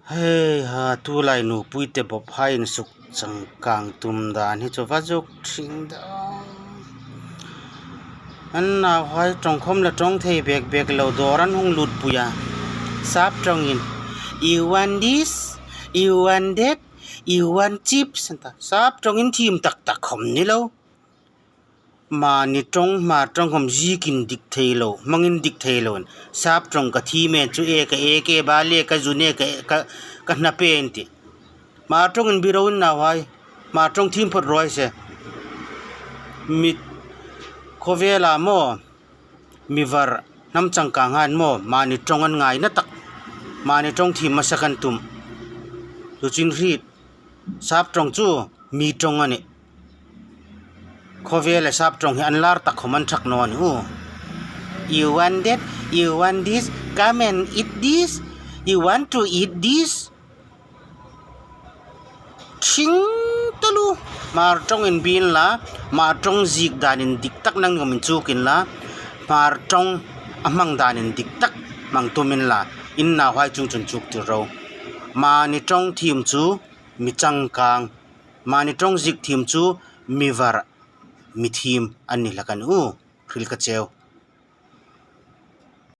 เฮ้หาตูไลหนูปุยเตบพายนสุกจังกางตุมดานฮิจวาจุกชิงดาอันนาหอยจงคมละจงเทเบกเหลาดอรันหงหลุดปุยาซับจงอิน you want this you want that you want chips ซับจงอินทีมตักขมนี่แล้วมานี่จงมาจงคมจีกินดิกเทโลมังอินดิกเทโลนซับจงกะทีเมจูเอกบาเลกะจุเนกะนาเปนติมาจงอินบิโรนนาไว้มาจงทีมพดร้อยเสมิโคเวลาโมมิวาร์น้ำจังกางานโมมานี่จงอันง่ายนะตักมานี่จงทีมมาสักันตุมตุจินรีดซับจงจูมีจงอันนี้โคเวลซับจงอันลาร์ตักขมันชักนอนyou want that you want this come and eat this you want to eat this ชิงตะลูมาจงอินบินละมาจงจิกดานินดิกตักนังก็มินจูกินละมาจงอมังดานินดิกตักมังตุมินละอินนาไว้จุงจุนจุกติเรามานี่จงทีมจูมิจังกางมานี่จงจิกทีมจูมิวาร์มิทีมอันนี้ละกันริลกะเจว